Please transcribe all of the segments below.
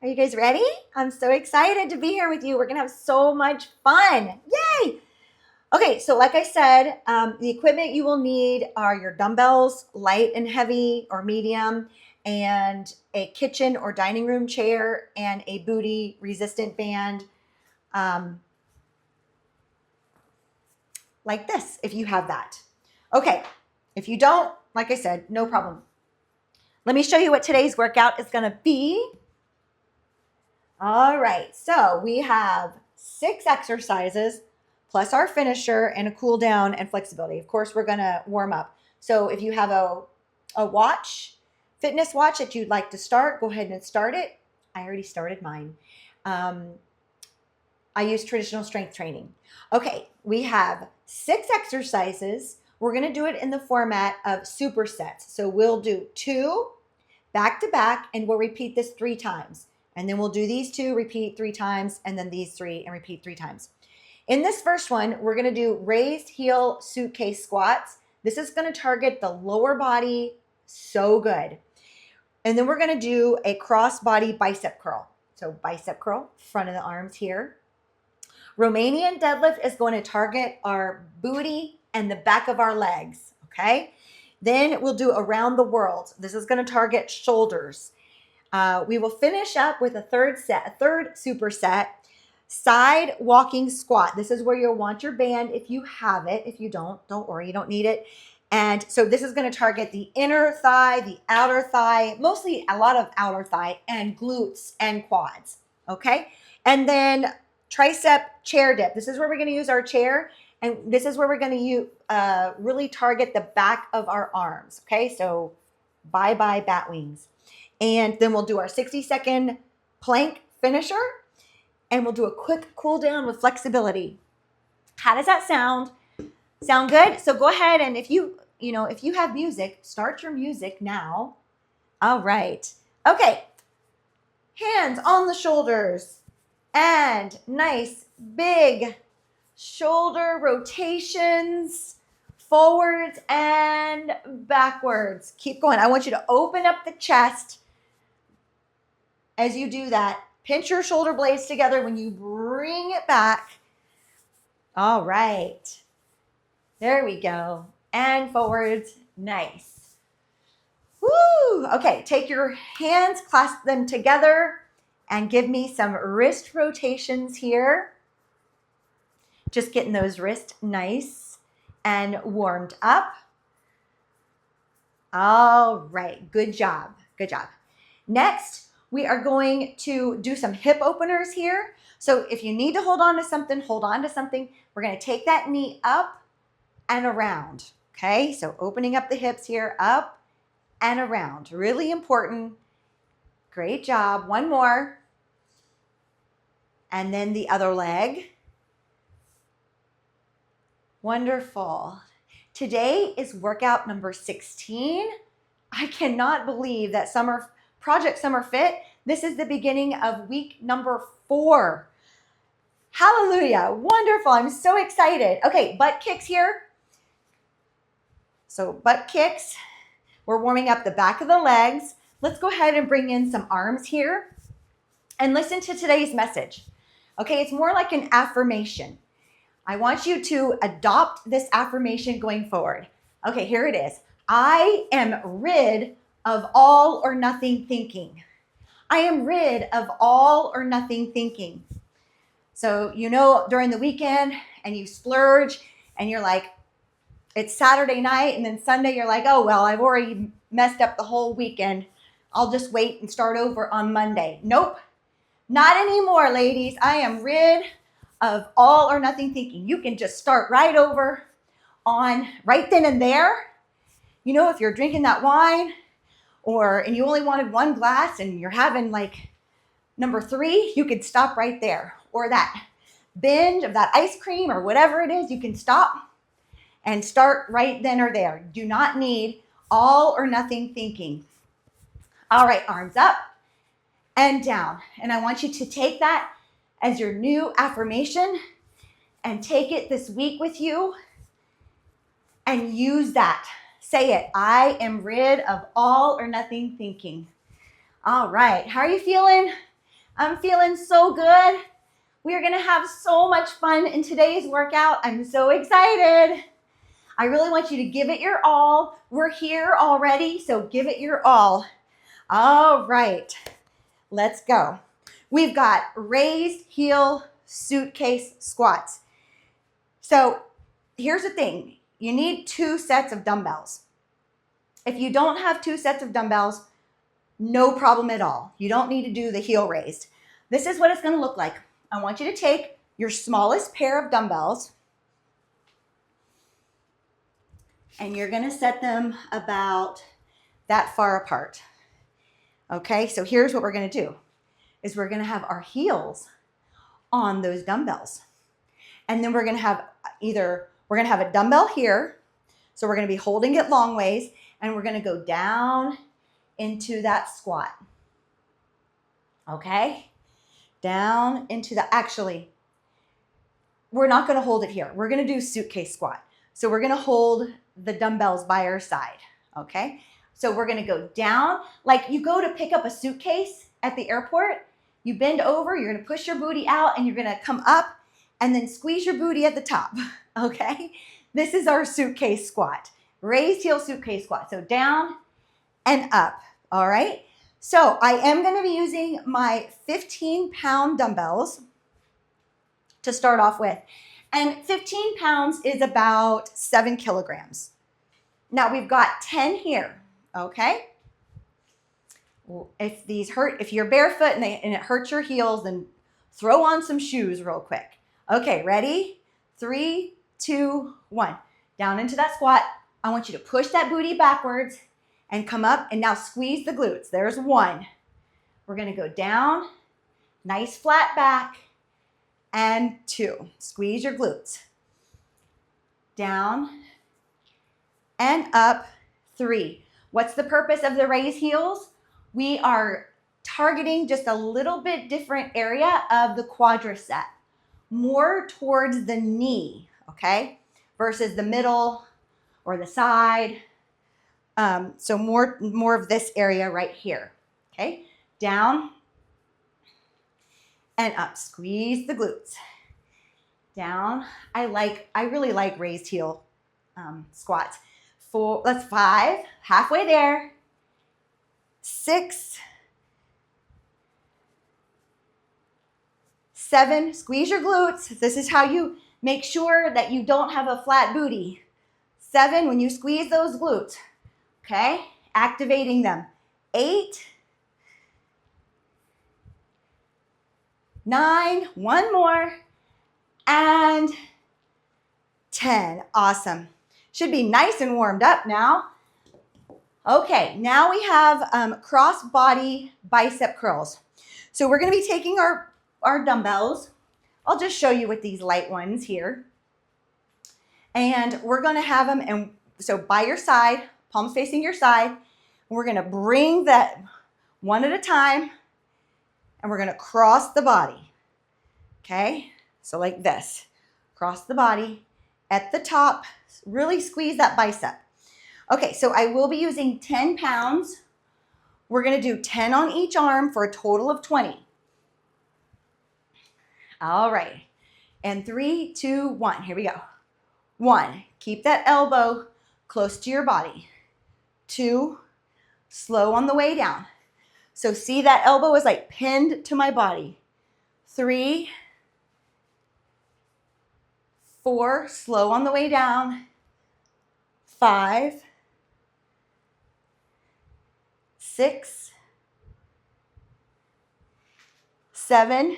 Are you guys ready? I'm so excited to be here with you. We're going to have so much fun. Yay! Okay, so like I said, the equipment you will need are your dumbbells, light and heavy or medium, and a kitchen or dining room chair and a booty resistant band like this, if you have that. Okay, if you don't, like I said, no problem. Let me show you what today's workout is going to be. All right, so we have 6 exercises plus our finisher and a cool down and flexibility. Of course, we're gonna warm up. So if you have a watch, fitness watch that you'd like to start, go ahead and start it. I already started mine. I use traditional strength training. Okay, we have 6 exercises. We're gonna do it in the format of supersets. So we'll do 2 back to back and we'll repeat this 3 times. And then we'll do these 2, repeat 3 times, and then these 3 and repeat 3 times. In this first one, we're gonna do raised heel suitcase squats. This is gonna target the lower body so good. And then we're gonna do a cross body bicep curl. So bicep curl, front of the arms here. Romanian deadlift is going to target our booty and the back of our legs, okay? Then we'll do around the world. This is gonna target shoulders. We will finish up with a third superset, side walking squat. This is where you'll want your band if you have it. If you don't worry, you don't need it. And so this is going to target the inner thigh, the outer thigh, mostly a lot of outer thigh, and glutes and quads, okay? And then tricep chair dip. This is where we're going to use our chair, and this is where we're going to really target the back of our arms, okay? So bye-bye bat wings. And then we'll do our 60-second plank finisher, and we'll do a quick cool down with flexibility. How does that sound? Sound good? So go ahead, and if you have music, start your music now. All right. Okay. Hands on the shoulders and nice big shoulder rotations forwards and backwards. Keep going. I want you to open up the chest as you do that. Pinch your shoulder blades together when you bring it back. All right. There we go. And forwards. Nice. Woo! Okay, take your hands, clasp them together, and give me some wrist rotations here. Just getting those wrists nice and warmed up. All right, good job. Good job. Next, we are going to do some hip openers here. So if you need to hold on to something, hold on to something. We're going to take that knee up and around. Okay, so opening up the hips here, up and around. Really important. Great job. One more. And then the other leg. Wonderful. Today is workout number 16. I cannot believe that Project Summer Fit, this is the beginning of week number 4. Hallelujah. Wonderful. I'm so excited. Okay, butt kicks here. So butt kicks. We're warming up the back of the legs. Let's go ahead and bring in some arms here and listen to today's message. Okay, it's more like an affirmation. I want you to adopt this affirmation going forward. Okay, here it is. I am rid of all or nothing thinking. I am rid of all or nothing thinking. So, during the weekend and you splurge and you're like, it's Saturday night, and then Sunday you're like, oh, well, I've already messed up the whole weekend. I'll just wait and start over on Monday. Nope, not anymore, ladies. I am rid of all or nothing thinking. You can just start right over on right then and there. If you're drinking that wine and you only wanted 1 glass and you're having like number 3, you could stop right there. Or that binge of that ice cream or whatever it is, you can stop and start right then or there. Do not need all or nothing thinking. All right, arms up and down. And I want you to take that as your new affirmation and take it this week with you and use that. Say it. I am rid of all or nothing thinking. All right. How are you feeling? I'm feeling so good. We are going to have so much fun in today's workout. I'm so excited. I really want you to give it your all. We're here already, so give it your all. All right, let's go. We've got raised heel suitcase squats. So here's the thing. You need 2 sets of dumbbells. If you don't have 2 sets of dumbbells, no problem at all. You don't need to do the heel raised. This is what it's going to look like. I want you to take your smallest pair of dumbbells and you're going to set them about that far apart. Okay, so here's what we're going to do is we're going to have our heels on those dumbbells. And then we're going to have a dumbbell here. So we're going to be holding it long ways and we're going to go down into that squat. Okay? Down into we're not going to hold it here. We're going to do suitcase squat. So we're going to hold the dumbbells by our side. Okay? So we're going to go down like you go to pick up a suitcase at the airport. You bend over, you're going to push your booty out and you're going to come up and then squeeze your booty at the top. Okay? This is our suitcase squat. Raised heel suitcase squat. So down and up. All right? So I am going to be using my 15-pound dumbbells to start off with. And 15 pounds is about 7 kilograms. Now we've got 10 here, okay? If these hurt, if you're barefoot and it hurts your heels, then throw on some shoes real quick. Okay, ready? 3, 2, 1. Down into that squat. I want you to push that booty backwards and come up and now squeeze the glutes. There's 1. We're going to go down, nice flat back, and 2. Squeeze your glutes. Down and up, 3. What's the purpose of the raised heels? We are targeting just a little bit different area of the quadricep, more towards the knee, okay, versus the middle or the side. So more of this area right here, okay? Down and up. Squeeze the glutes. Down. I really like raised heel squats. 4, that's 5, halfway there. 6, 7, squeeze your glutes. This is how you make sure that you don't have a flat booty. 7, when you squeeze those glutes, okay? Activating them. 8, 9, 1 more, and 10. Awesome. Should be nice and warmed up now. Okay, now we have cross body bicep curls. So we're going to be taking our dumbbells. I'll just show you with these light ones here. And we're going to have them, and so by your side, palms facing your side. We're going to bring that one at a time, and we're going to cross the body. Okay, so like this. Cross the body at the top. Really squeeze that bicep. Okay, so I will be using 10 pounds. We're going to do 10 on each arm for a total of 20. All right, and 3, 2, 1. Here we go. 1, keep that elbow close to your body. 2, slow on the way down. So see that elbow is like pinned to my body. 3, 4, slow on the way down. 5, 6, 7.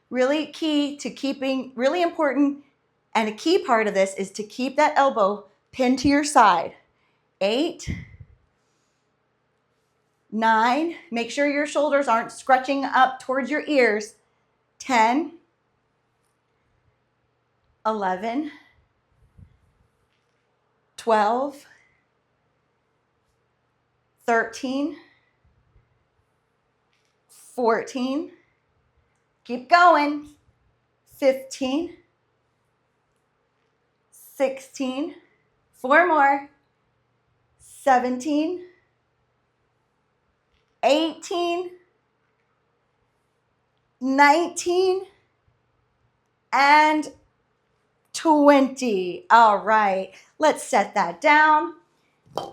Really key to keeping, really important, and a key part of this is to keep that elbow pinned to your side. 8, 9, make sure your shoulders aren't scrunching up towards your ears. 10, 11, 12, 13, 14, keep going, 15, 16, 4 more, 17, 18, 19, and 20. All right, let's set that down.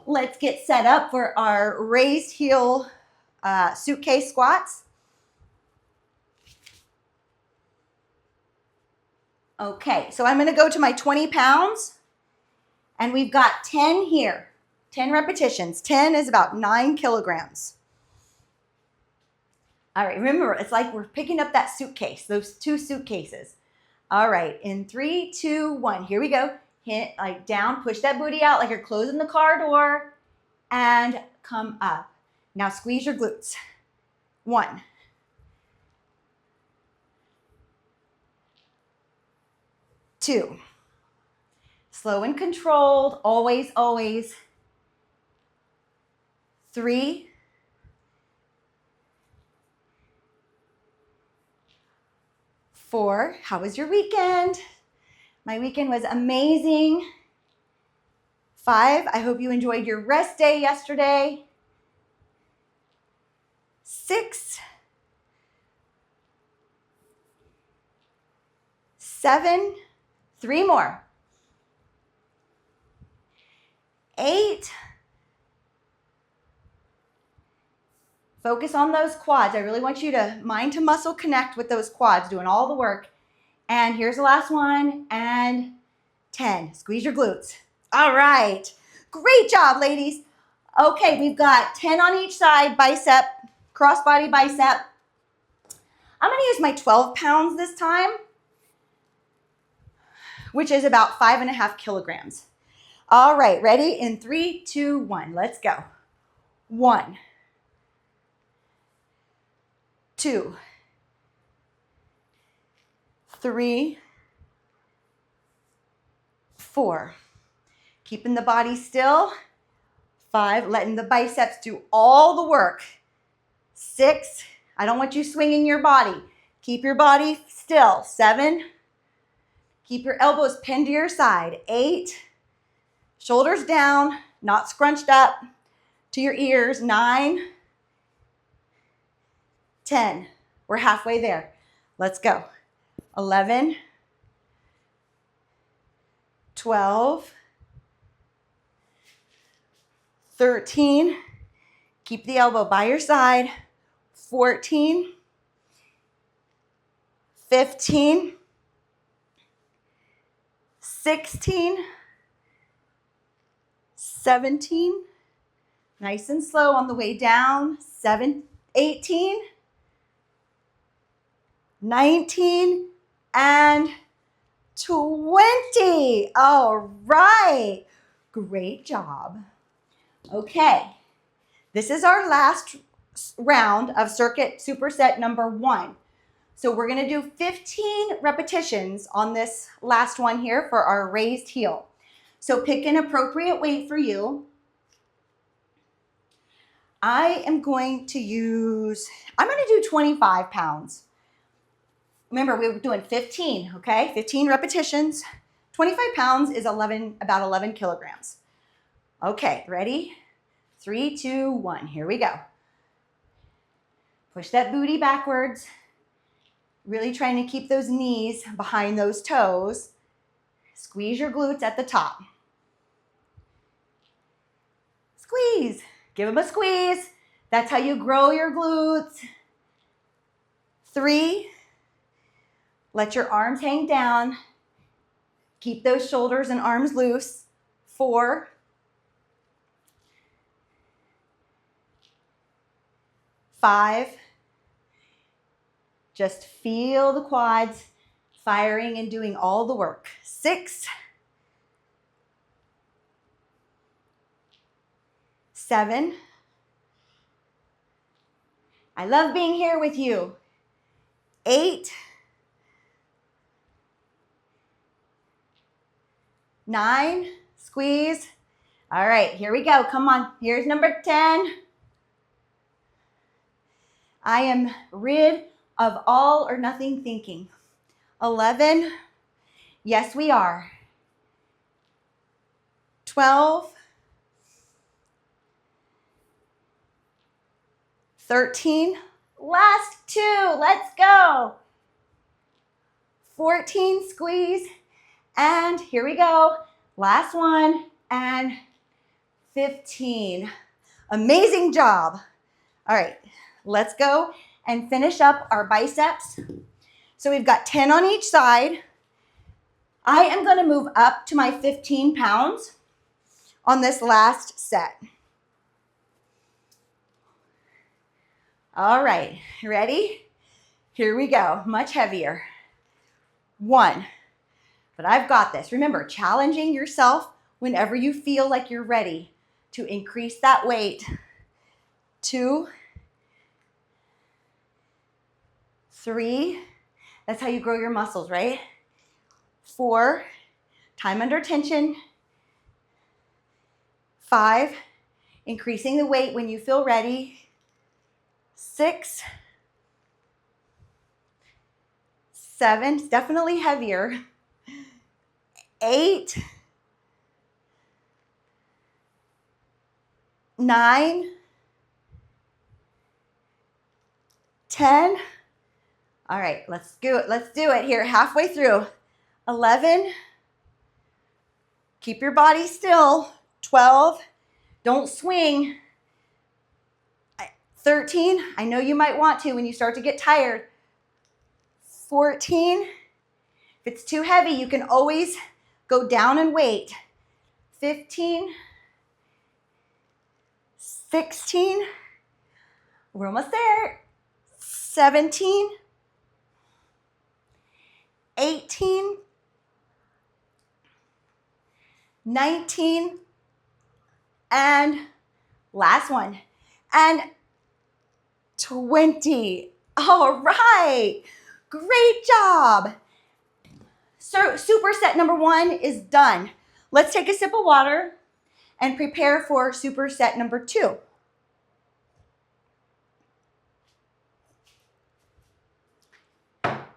Let's get set up for our raised heel suitcase squats. Okay, so I'm gonna go to my 20 pounds and we've got 10 here, 10 repetitions. 10 is about 9 kilograms. All right, remember, it's like we're picking up that suitcase, those 2 suitcases. All right, in 3, 2, 1, here we go. Hit like down, push that booty out like you're closing the car door and come up. Now squeeze your glutes. 1, 2, slow and controlled, always, always. 3, 4, how was your weekend? My weekend was amazing. 5, I hope you enjoyed your rest day yesterday. 6, 7, 3 more. 8, focus on those quads. I really want you to mind to muscle connect with those quads, doing all the work. And here's the last one, and 10. Squeeze your glutes. All right, great job, ladies. Okay, we've got 10 on each side, bicep, crossbody bicep. I'm gonna use my 12 pounds this time, which is about 5.5 kilograms. All right, ready? In 3, 2, 1, let's go. 1, 2, 3, 4. Keeping the body still. 5, letting the biceps do all the work. 6, I don't want you swinging your body. Keep your body still. 7, keep your elbows pinned to your side. 8, shoulders down, not scrunched up to your ears. 9, 10, we're halfway there. Let's go. 11, 12, 13, keep the elbow by your side. 14, 15, 16, 17, nice and slow on the way down. 18, 19, and 20. All right, great job. Okay, this is our last round of circuit superset number 1. So we're gonna do 15 repetitions on this last one here for our raised heel. So pick an appropriate weight for you. I'm gonna do 25 pounds. Remember, we were doing 15, okay? 15 repetitions. 25 pounds is about 11 kilograms. Okay, ready? 3, 2, 1, here we go. Push that booty backwards. Really trying to keep those knees behind those toes. Squeeze your glutes at the top. Squeeze, give them a squeeze. That's how you grow your glutes. 3, let your arms hang down. Keep those shoulders and arms loose. 4, 5, just feel the quads firing and doing all the work. 6, 7, I love being here with you. 8, 9, squeeze. All right, here we go. Come on, here's number 10. I am rid of all or nothing thinking. 11, yes we are. 12, 13, Last 2, let's go. 14, squeeze, and here we go. Last one, and 15. Amazing job. All right, let's go and finish up our biceps. So we've got 10 on each side. I am gonna move up to my 15 pounds on this last set. All right, ready? Here we go, much heavier. 1, but I've got this. Remember, challenging yourself whenever you feel like you're ready to increase that weight. 2, 3, that's how you grow your muscles, right? 4, time under tension. 5, increasing the weight when you feel ready. 6, 7, definitely heavier. 8, 9, 10. All right, let's do it. Let's do it here, halfway through. 11, keep your body still. 12, don't swing. 13, I know you might want to when you start to get tired. 14, if it's too heavy, you can always go down and wait. 15, 16, we're almost there. 17, 18, 19, and last one, and 20. All right, great job. So superset number 1 is done. Let's take a sip of water and prepare for superset number 2.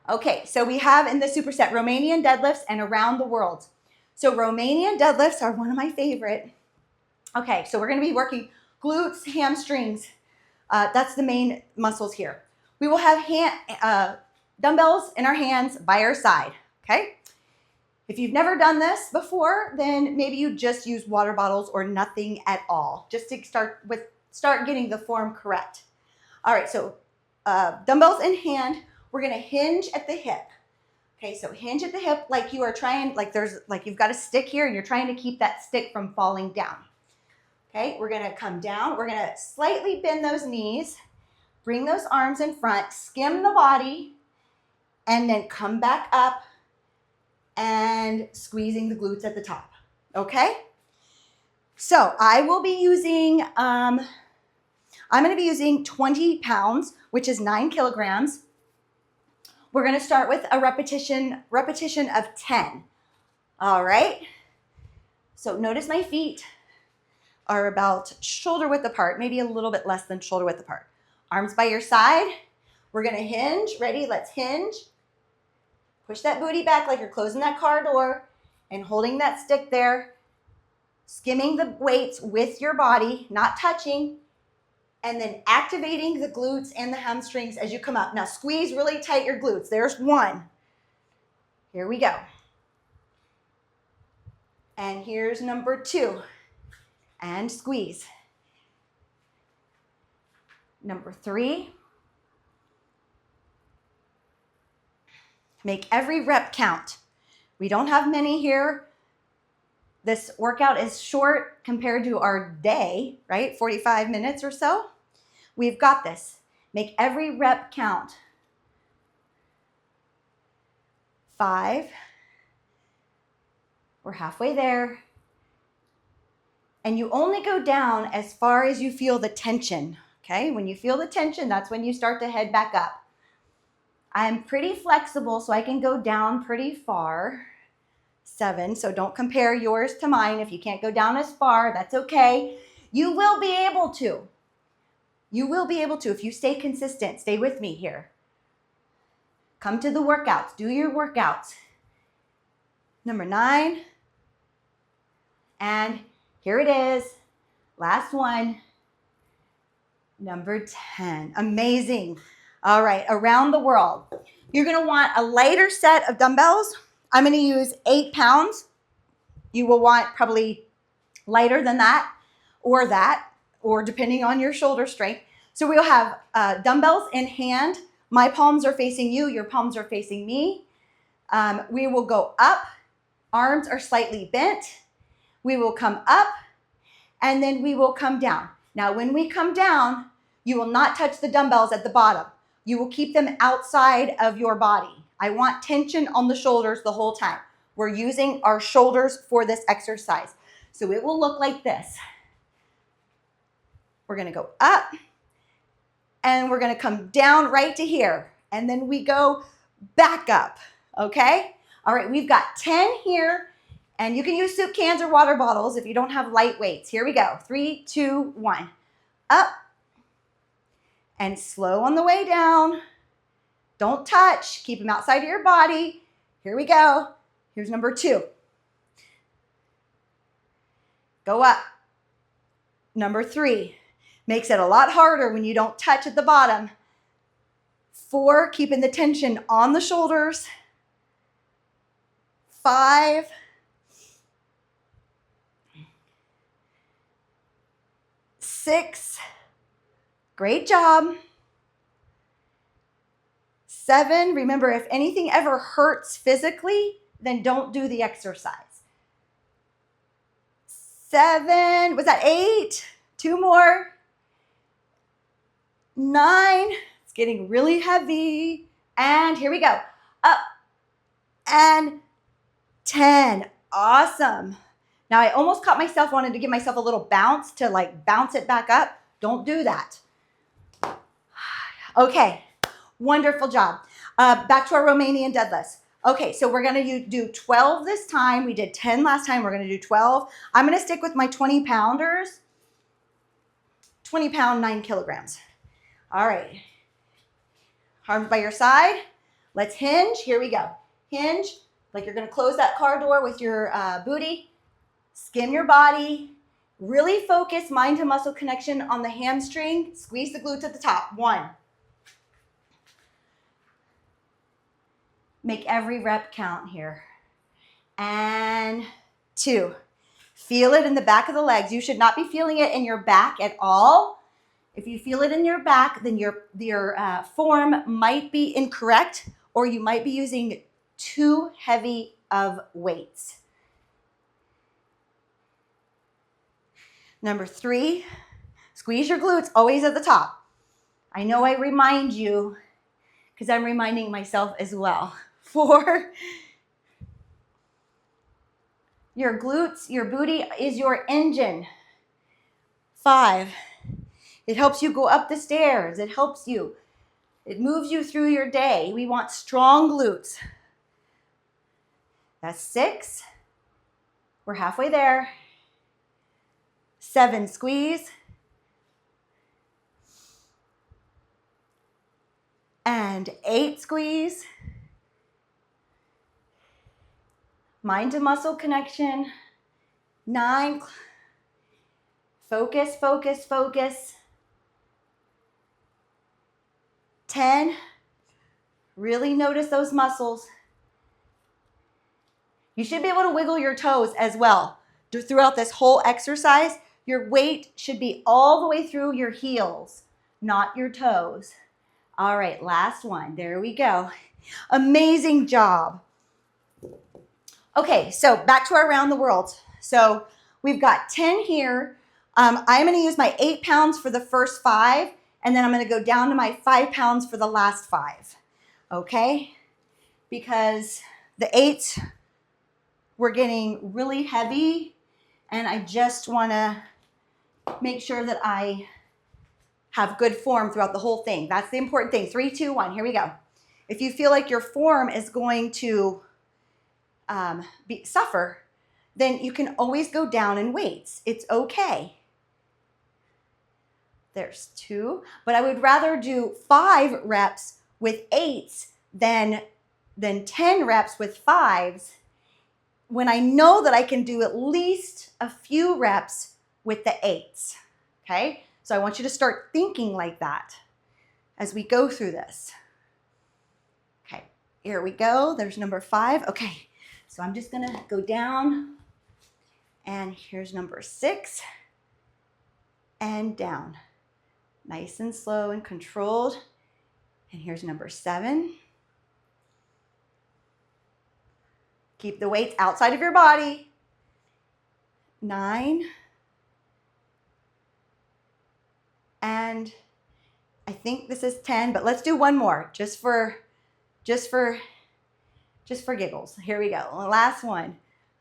Okay, so we have in the superset Romanian deadlifts and around the world. So Romanian deadlifts are one of my favorite. Okay, so we're gonna be working glutes, hamstrings. That's the main muscles here. We will have dumbbells in our hands by our side, okay? If you've never done this before, then maybe you just use water bottles or nothing at all, just to start getting the form correct. All right, so dumbbells in hand, we're gonna hinge at the hip. Okay, so hinge at the hip like you are trying, like you've got a stick here and you're trying to keep that stick from falling down. Okay, we're gonna come down, we're gonna slightly bend those knees, bring those arms in front, skim the body, and then come back up and squeezing the glutes at the top, okay? So I will be using, I'm gonna be using 20 pounds, which is 9 kilograms. We're gonna start with a repetition of 10, all right? So notice my feet are about shoulder width apart, maybe a little bit less than shoulder width apart. Arms by your side. We're gonna hinge. Ready? Let's hinge. Push that booty back like you're closing that car door and holding that stick there. Skimming the weights with your body, not touching, and then activating the glutes and the hamstrings as you come up. Now squeeze really tight your glutes. There's 1. Here we go. And here's number 2. And squeeze. Number 3. Make every rep count. We don't have many here. This workout is short compared to our day, right? 45 minutes or so. We've got this. Make every rep count. 5. We're halfway there. And you only go down as far as you feel the tension, okay? When you feel the tension, that's when you start to head back up. I'm pretty flexible, so I can go down pretty far. 7, so don't compare yours to mine. If you can't go down as far, that's okay. You will be able to. You will be able to if you stay consistent. Stay with me here. Come to the workouts. Do your workouts. Number 9. And here it is. Last one. Number 10. Amazing. All right, around the world. You're gonna want a lighter set of dumbbells. I'm gonna use 8 pounds. You will want probably lighter than that, or depending on your shoulder strength. So we'll have dumbbells in hand. My palms are facing you, your palms are facing me. We will go up, arms are slightly bent. We will come up, and then we will come down. Now, when we come down, you will not touch the dumbbells at the bottom. You will keep them outside of your body. I want tension on the shoulders the whole time. We're using our shoulders for this exercise. So it will look like this. We're gonna go up, and we're gonna come down right to here. And then we go back up, okay? All right, we've got 10 here, and you can use soup cans or water bottles if you don't have light weights. Here we go, 3, 2, 1. Up, and slow on the way down. Don't touch, keep them outside of your body. Here we go. Here's number 2. Go up. Number 3. Makes it a lot harder when you don't touch at the bottom. 4, keeping the tension on the shoulders. 5. 6. Great job. 7, remember, if anything ever hurts physically, then don't do the exercise. 7, was that 8? 2 more. 9, it's getting really heavy. And here we go. Up and 10. Awesome. Now I almost caught myself, wanted to give myself a little bounce to like bounce it back up. Don't do that. Okay, wonderful job. Back to our Romanian deadlifts. Okay, so we're gonna do 12 this time. We did 10 last time, we're gonna do 12. I'm gonna stick with my 20 pounders. 20 pound, 9 kilograms. All right, arms by your side. Let's hinge, here we go. Hinge, like you're gonna close that car door with your booty. Skim your body. Really focus mind to muscle connection on the hamstring. Squeeze the glutes at the top. 1. Make every rep count here. And 2. Feel it in the back of the legs. You should not be feeling it in your back at all. If you feel it in your back, then your form might be incorrect, or you might be using too heavy of weights. Number 3, squeeze your glutes, always at the top. I know I remind you because I'm reminding myself as well. 4, your glutes, your booty is your engine. 5, it helps you go up the stairs. It helps you. It moves you through your day. We want strong glutes. That's 6. We're halfway there. 7, squeeze. And 8, squeeze. Mind to muscle connection. 9, focus, focus, focus. 10, really notice those muscles. You should be able to wiggle your toes as well. Throughout this whole exercise, your weight should be all the way through your heels, not your toes. All right, last one. There we go. Amazing job. Okay, so back to our around the world. So we've got 10 here. I'm going to use my 8 pounds for the first 5, and then I'm going to go down to my 5 pounds for the last 5. Okay? Because the 8s were getting really heavy, and I just want to make sure that I have good form throughout the whole thing. That's the important thing. 3, 2, 1. Here we go. If you feel like your form is going to suffer, then you can always go down in weights. It's okay. There's 2, but I would rather do 5 reps with 8s than 10 reps with 5s when I know that I can do at least a few reps with the 8s, okay? So I want you to start thinking like that. as we go through this. Okay, here we go. There's number 5. Okay, so I'm just gonna go down, and here's number 6, and down. Nice and slow and controlled. And here's number 7. Keep the weights outside of your body. 9. And I think this is 10, but let's do one more just for giggles. Here we go. Last one.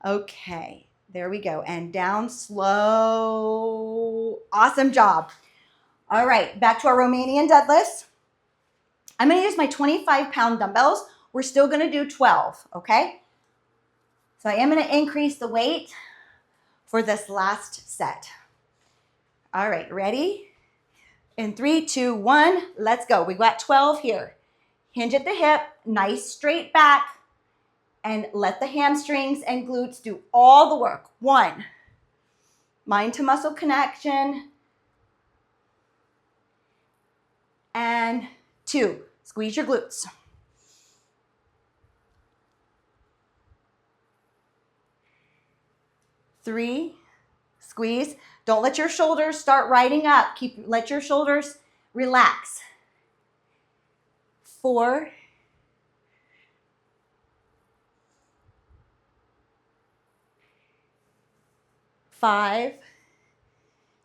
Okay, there we go. And down slow. Awesome job. All right, back to our Romanian deadlifts. I'm going to use my 25-pound dumbbells. We're still going to do 12, okay? So I am going to increase the weight for this last set. All right, ready? In 3, 2, 1, let's go. We got 12 here. Hinge at the hip, nice straight back, and let the hamstrings and glutes do all the work. 1, mind to muscle connection, and 2, squeeze your glutes. 3, squeeze. Don't let your shoulders start riding up. Let your shoulders relax. 4, 5.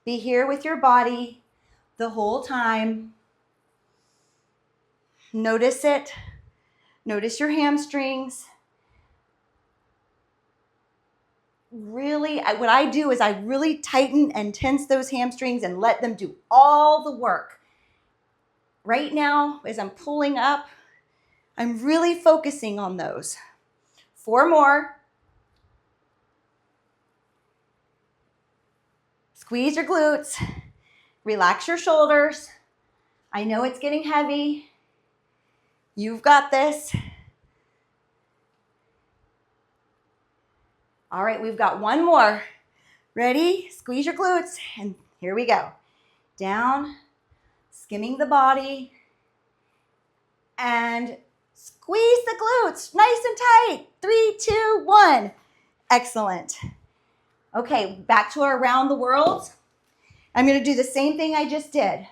Be here with your body the whole time. Notice it. Notice your hamstrings. Really, what I do is I really tighten and tense those hamstrings and let them do all the work. Right now, as I'm pulling up, I'm really focusing on those. 4 more. Squeeze your glutes. Relax your shoulders. I know it's getting heavy. You've got this. All right, we've got one more. Ready? Squeeze your glutes, and here we go. Down, skimming the body, and squeeze the glutes, nice and tight. 3, 2, 1. Excellent. Okay, back to our around the world. I'm gonna do the same thing I just did.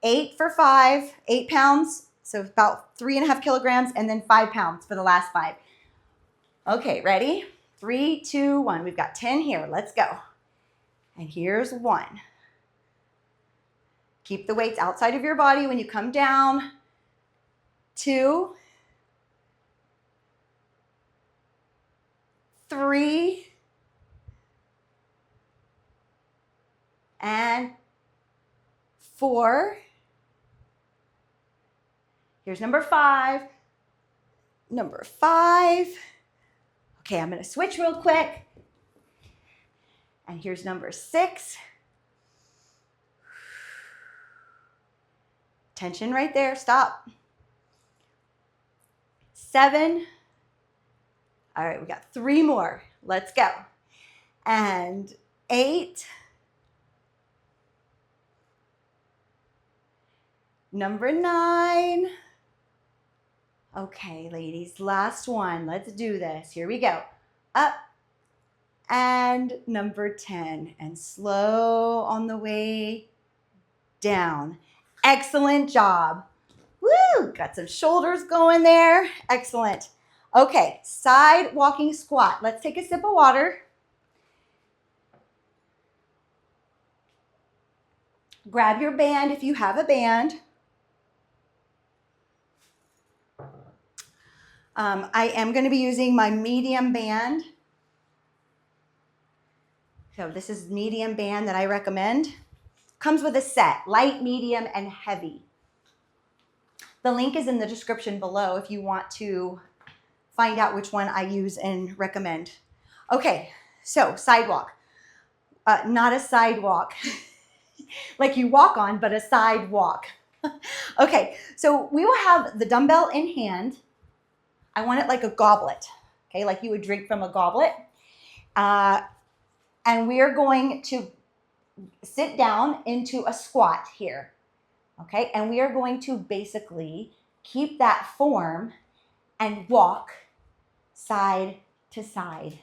8 for 5, 8 pounds, so about 3.5 kilograms, and then 5 pounds for the last 5. Okay, ready? 3, 2, 1. We've got 10 here. Let's go. And here's 1. Keep the weights outside of your body when you come down. 2, 3, and 4. Here's number 5. Number 5. Okay, I'm going to switch real quick. And here's number 6. Tension right there. Stop. 7. All right, we got 3 more. Let's go. And 8. Number 9. Okay, ladies, last one. Let's do this. Here we go. Up. And number 10. And slow on the way down. Excellent job. Woo! Got some shoulders going there. Excellent. Okay, side walking squat. Let's take a sip of water. Grab your band if you have a band. I am going to be using my medium band. So this is medium band that I recommend. Comes with a set, light, medium, and heavy. The link is in the description below if you want to find out which one I use and recommend. Okay, so sidewalk. Not a sidewalk like you walk on, but a sidewalk. Okay, so we will have the dumbbell in hand. I want it like a goblet, okay, like you would drink from a goblet. And we are going to sit down into a squat here, Okay, and we are going to basically keep that form and walk side to side.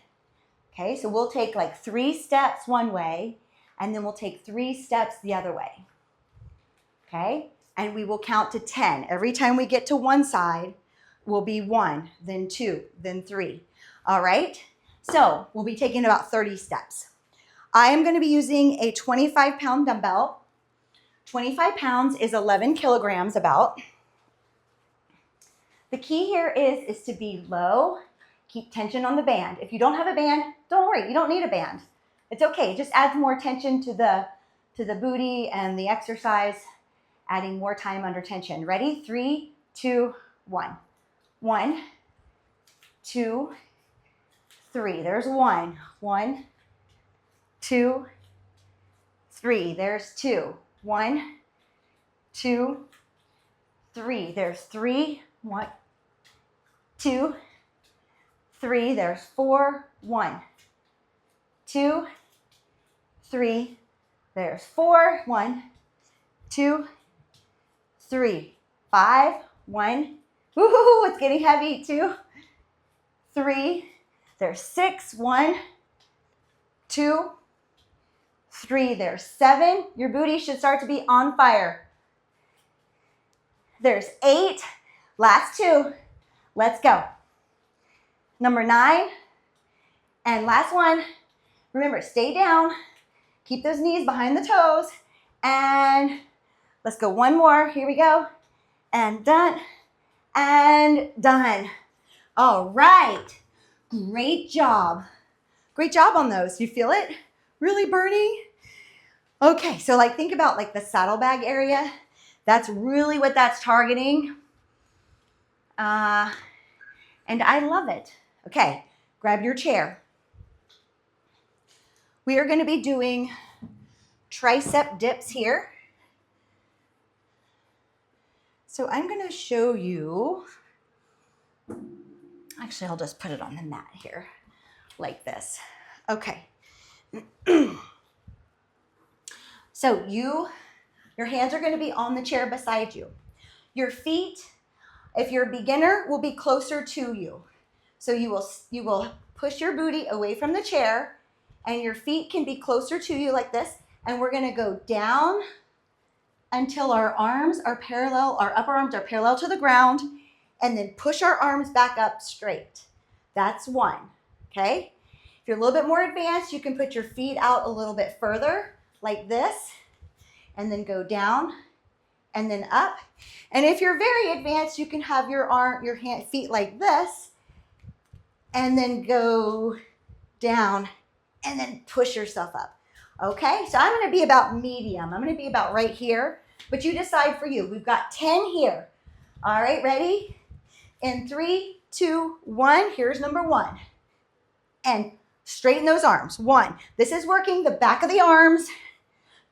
Okay, so we'll take like 3 steps one way, and then we'll take 3 steps the other way. Okay, and we will count to 10. Every time we get to one side, will be 1, then 2, then 3. All right, so we'll be taking about 30 steps. I am going to be using a 25-pound dumbbell. 25 pounds is 11 kilograms about. The key here is to be low, keep tension on the band. If you don't have a band, don't worry, you don't need a band. It's okay, it just adds more tension to the booty and the exercise, adding more time under tension. Ready? 3, 2, 1. 1, 2, 3. There's 1. 1, 2, 3. There's 2. 1, 2, 3. There's 3. 1, 2, 3. There's 4. 1, 2, 3. There's 4. 1, 2, 3. 5. 1. Woohoo! It's getting heavy. 2, 3. There's 6. 1, 2, 3. There's 7. Your booty should start to be on fire. There's 8. Last 2. Let's go. Number 9. And last one. Remember, stay down. Keep those knees behind the toes. And let's go one more. Here we go. And done. And done. All right. Great job. Great job on those. You feel it? Really burning? Okay, so like think about like the saddlebag area. That's really what that's targeting. And I love it. Okay, grab your chair. We are going to be doing tricep dips here. So I'm going to show you, actually I'll just put it on the mat here like this. Okay. So your hands are going to be on the chair beside you. Your feet, if you're a beginner, will be closer to you. So you will push your booty away from the chair, and your feet can be closer to you like this. And we're going to go down until our arms are parallel, our upper arms are parallel to the ground, and then push our arms back up straight. That's 1, okay? If you're a little bit more advanced, you can put your feet out a little bit further, like this, and then go down, and then up. And if you're very advanced, you can have your feet like this, and then go down, and then push yourself up. Okay, so I'm going to be about medium. I'm going to be about right here, but you decide for you. We've got 10 here. All right, ready? In 3, 2, 1, here's number 1. And straighten those arms. 1. This is working the back of the arms,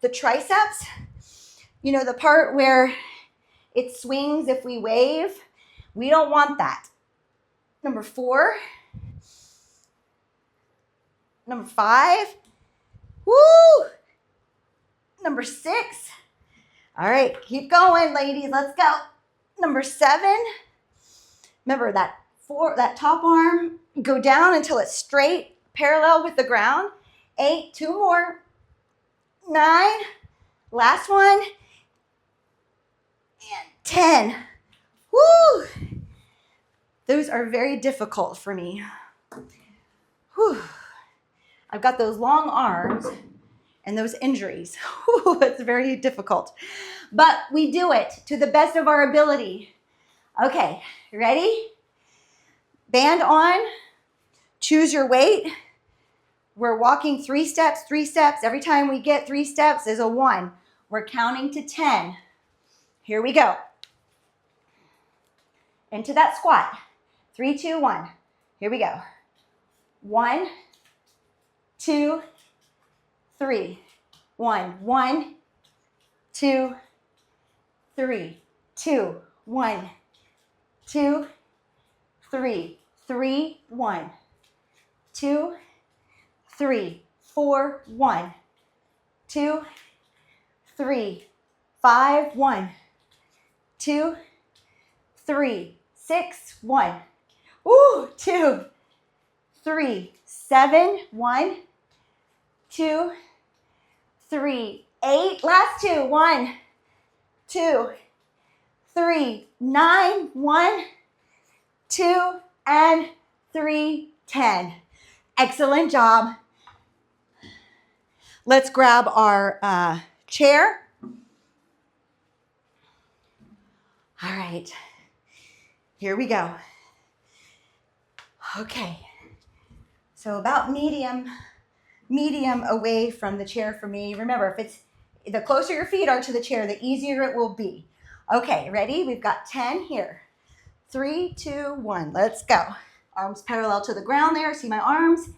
the triceps, you know, the part where it swings if we wave. We don't want that. Number 4. Number 5. Woo! Number 6. All right, keep going, ladies. Let's go. Number 7. Remember that top arm, go down until it's straight, parallel with the ground. 8, 2 more. 9, last one. And 10. Woo! Those are very difficult for me. Whew. I've got those long arms and those injuries. Whew, it's very difficult. But we do it to the best of our ability. Okay, ready? Band on. Choose your weight. We're walking 3 steps, 3 steps. Every time we get 3 steps is a 1. We're counting to 10. Here we go. Into that squat. 3, 2, 1. Here we go. 1, 2, 3. 1, 1, 2, 3. 2, 1, 2, 3. 3, 1, 2, 3, 4, 1, 2, 3, 5, 1, 2, 3, 6, 1. Ooh, 2, 3, 7, 1, 2, 3, 8. Last 2, 1, 2, 3, 9, 1, 2, and 3, 10. Excellent job. Let's grab our chair. All right, here we go. Okay, so about medium away from the chair for me. Remember, the closer your feet are to the chair, the easier it will be. Okay, ready? We've got 10 here. 3, 2, 1, let's go. Arms parallel to the ground there, see my arms,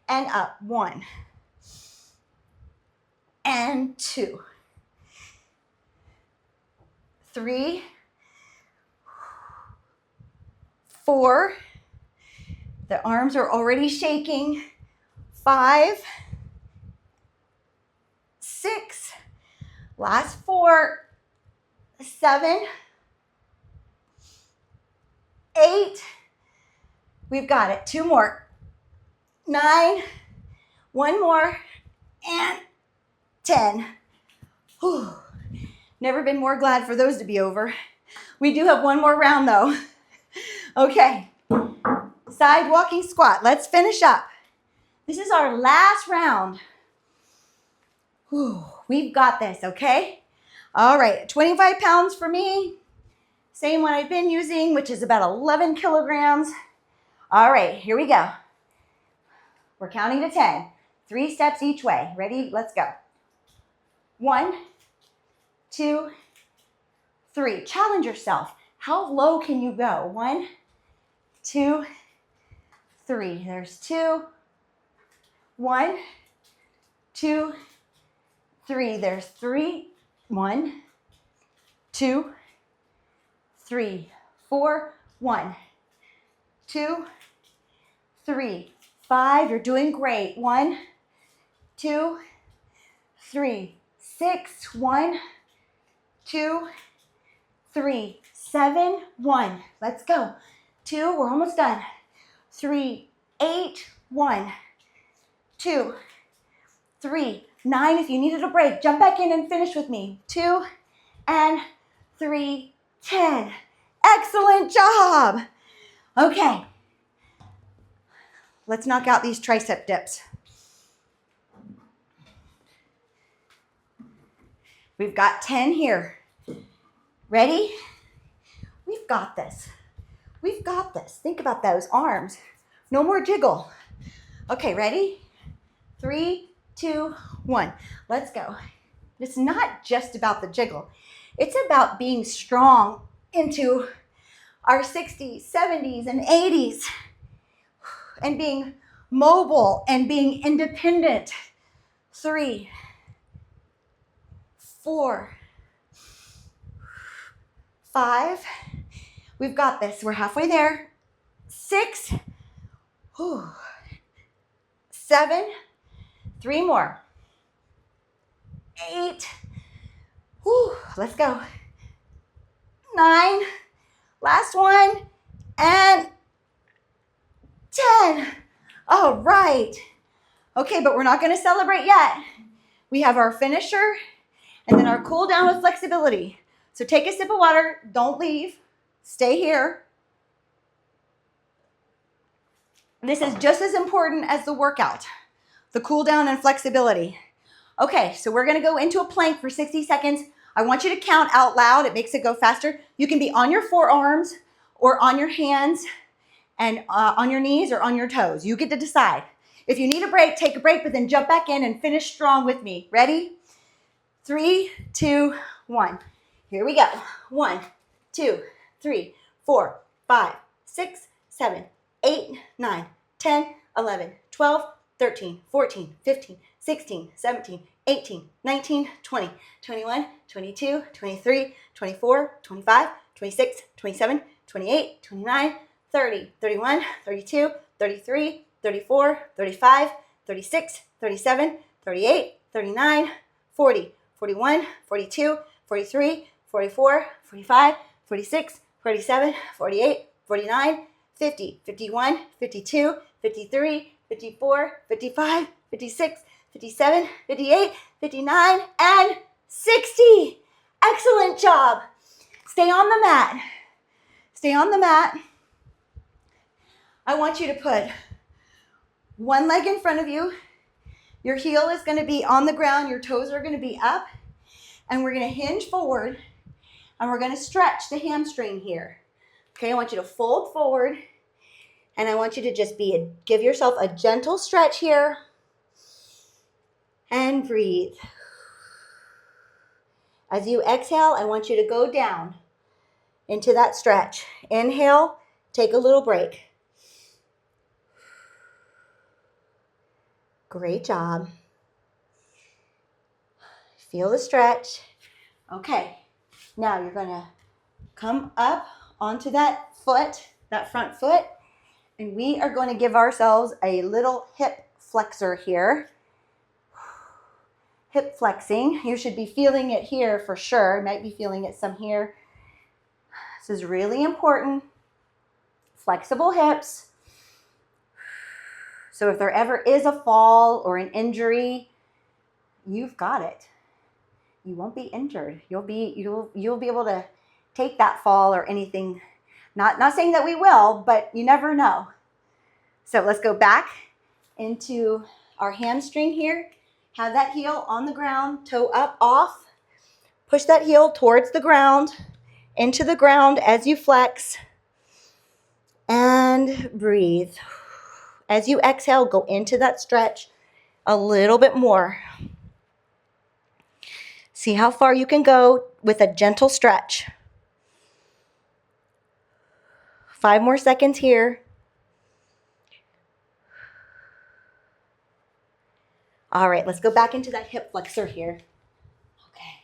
and up. 1, and 2, 3, 4, the arms are already shaking. 5, 6, last 4, 7, 8, we've got it. 2 more. 9, 1 more, and 10. Whew. Never been more glad for those to be over. We do have 1 more round though. Okay, side walking squat. Let's finish up. This is our last round. Whew. We've got this, okay? All right, 25 pounds for me. Same one I've been using, which is about 11 kilograms. All right, here we go. We're counting to 10. 3 steps each way. Ready? Let's go. 1, 2, 3. Challenge yourself. How low can you go? 1, 2, 3. There's 2. 1, 2, 3. There's 3. 1, 2, 3, 4. 1, 2, 3, 5. You're doing great. 1, 2, 3, 6. 1, 2, 3, 7. 1. Let's go. 2. We're almost done. 3, 8. 1, 2, 3, 9. If you needed a break, jump back in and finish with me. 2 and 3, 10. Excellent job. Okay. Let's knock out these tricep dips. We've got 10 here. Ready? We've got this. We've got this. Think about those arms. No more jiggle. Okay, ready? 3, 2, 1. Let's go. It's not just about the jiggle. It's about being strong into our 60s, 70s, and 80s, and being mobile and being independent. 3, 4, 5. We've got this. We're halfway there. 6. 7. 3 more. 8. Let's go. 9. Last one. And 10. All right. Okay, but we're not going to celebrate yet. We have our finisher and then our cool down with flexibility. So take a sip of water. Don't leave. Stay here. This is just as important as the workout, the cool down and flexibility. Okay, so we're going to go into a plank for 60 seconds. I want you to count out loud. It makes it go faster. You can be on your forearms or on your hands and on your knees or on your toes. You get to decide. If you need a break, take a break, but then jump back in and finish strong with me. Ready? 3, 2, 1. Here we go. 1, 2, 3, 4, 5, 6, 7, 8, 9, 10, 11, 12, 13, 14, 15, 16, 17, 18, 19, 20, 21, 22, 23, 24, 25, 26, 27, 28, 29, 30, 31, 32, 33, 34, 35, 36, 37, 38, 39, 40, 41, 42, 43, 44, 45, 46, 47, 48, 49, 50, 51, 52, 53, 54, 55, 56, 57, 58, 59, and 60. Excellent job. Stay on the mat. Stay on the mat. I want you to put one leg in front of you. Your heel is going to be on the ground. Your toes are going to be up. And we're going to hinge forward. And we're going to stretch the hamstring here. Okay, I want you to fold forward. And I want you to just give yourself a gentle stretch here. And breathe. As you exhale, I want you to go down into that stretch. Inhale, take a little break. Great job. Feel the stretch. Okay, now you're gonna come up onto that foot, that front foot, and we are going to give ourselves a little hip flexor here. Hip flexing. You should be feeling it here for sure. You might be feeling it some here. This is really important. Flexible hips. So if there ever is a fall or an injury, you've got it. You won't be injured. You'll be able to take that fall or anything. Not saying that we will, but you never know. So let's go back into our hamstring here. Have that heel on the ground, toe up, off. Push that heel towards the ground, into the ground as you flex. And breathe. As you exhale, go into that stretch a little bit more. See how far you can go with a gentle stretch. 5 more seconds here. All right, let's go back into that hip flexor here. Okay.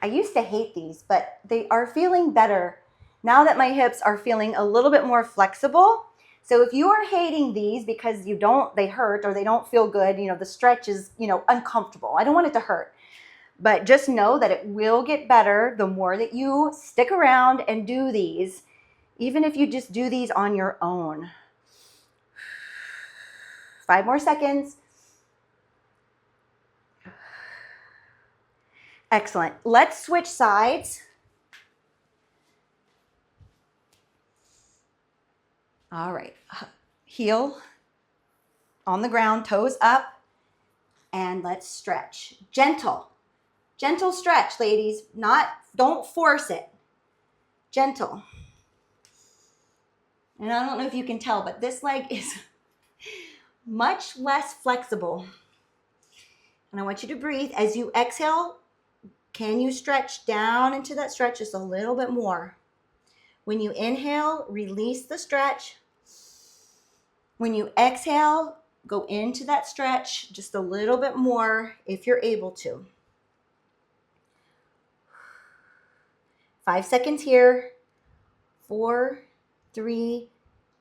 I used to hate these, but they are feeling better now that my hips are feeling a little bit more flexible. So if you are hating these because they hurt or they don't feel good, the stretch is, uncomfortable. I don't want it to hurt. But just know that it will get better the more that you stick around and do these, even if you just do these on your own. 5 more seconds. Excellent. Let's switch sides. All right. Heel on the ground, toes up, and let's stretch. Gentle stretch, ladies. Don't force it. Gentle. And I don't know if you can tell, but this leg is much less flexible. And I want you to breathe. As you exhale, can you stretch down into that stretch just a little bit more? When you inhale, release the stretch. When you exhale, go into that stretch just a little bit more if you're able to. 5 seconds here. 4, 3,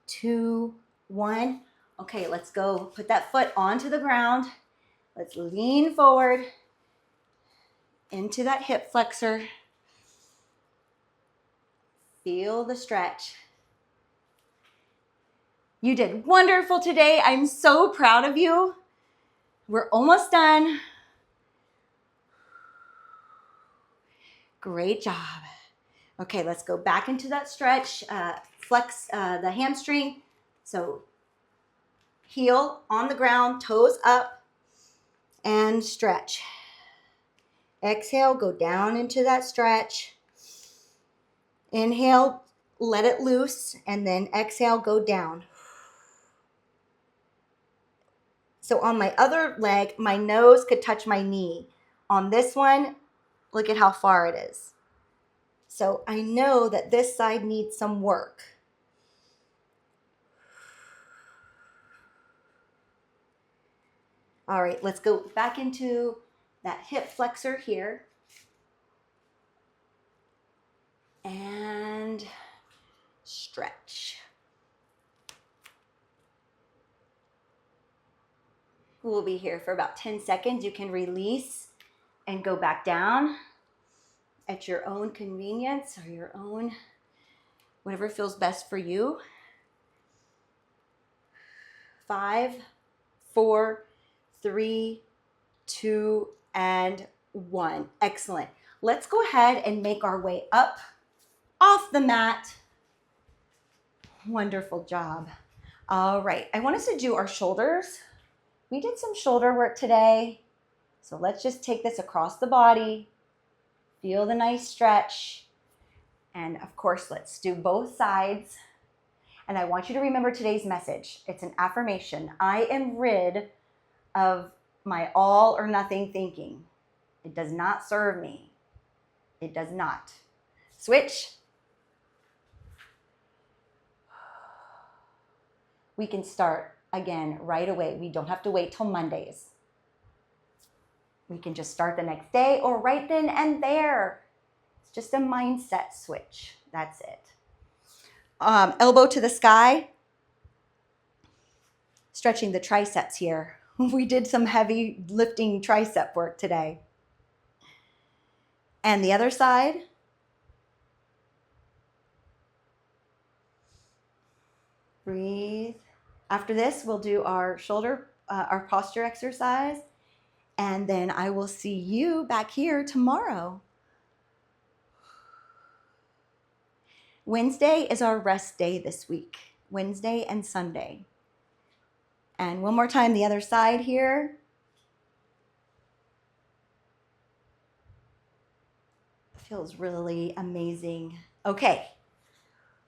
2, 1. Okay, let's go. Put that foot onto the ground. Let's lean forward into that hip flexor. Feel the stretch. You did wonderful today. I'm so proud of you. We're almost done. Great job. Okay, let's go back into that stretch. Flex the hamstring. So heel on the ground, toes up, and stretch. Exhale, go down into that stretch. Inhale, let it loose, and then exhale, go down. So on my other leg, my nose could touch my knee. On this one, look at how far it is. So I know that this side needs some work. All right, let's go back into that hip flexor here. And stretch. We'll be here for about 10 seconds. You can release and go back down at your own convenience or your own, whatever feels best for you. 5, 4, 3, 2, and 1. Excellent. Let's go ahead and make our way up off the mat. Wonderful job. All right, I want us to do our shoulders. We did some shoulder work today. So let's just take this across the body. Feel the nice stretch. And of course, let's do both sides. And I want you to remember today's message. It's an affirmation. I am rid of my all or nothing thinking. It does not serve me. It does not. Switch. We can start again right away. We don't have to wait till Mondays. We can just start the next day or right then and there. It's just a mindset switch. That's it. Elbow to the sky. Stretching the triceps here. We did some heavy lifting tricep work today. And the other side. Breathe. After this, we'll do our shoulder, our posture exercise. And then I will see you back here tomorrow. Wednesday is our rest day this week. Wednesday and Sunday. And one more time, the other side here. Feels really amazing. Okay.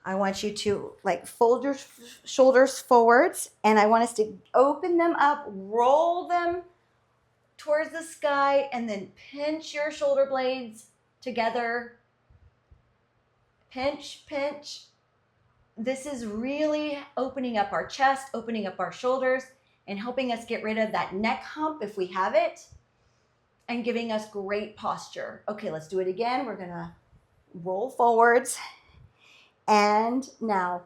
I want you to fold your shoulders forwards, and I want us to open them up, roll them towards the sky, and then pinch your shoulder blades together. Pinch, pinch. This is really opening up our chest, opening up our shoulders, and helping us get rid of that neck hump if we have it, and giving us great posture. Okay, let's do it again. We're gonna roll forwards. And now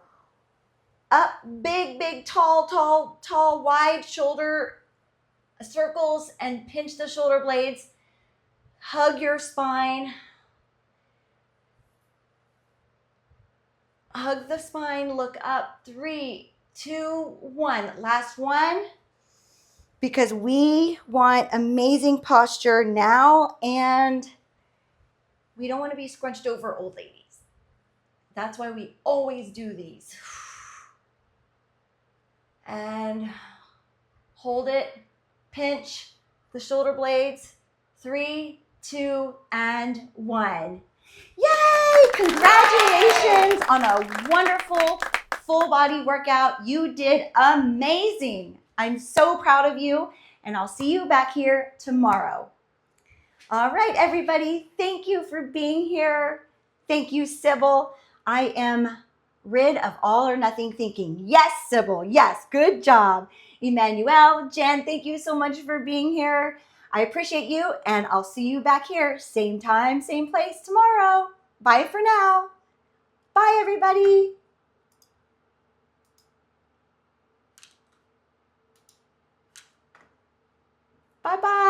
up, big, big, tall, wide shoulder circles, and pinch the shoulder blades. Hug your spine. Hug the spine, look up. 3, 2, 1. Last one. Because we want amazing posture now, and we don't want to be scrunched over old ladies. That's why we always do these. And hold it, pinch the shoulder blades. 3, 2, and 1. Yay! Congratulations on a wonderful full body workout. You did amazing. I'm so proud of you, and I'll see you back here tomorrow. All right, everybody. Thank you for being here. Thank you, Sybil. I am rid of all or nothing thinking. Yes, Sybil. Yes, good job. Emmanuel, Jen, thank you so much for being here. I appreciate you, and I'll see you back here, same time, same place tomorrow. Bye for now. Bye, everybody. Bye-bye.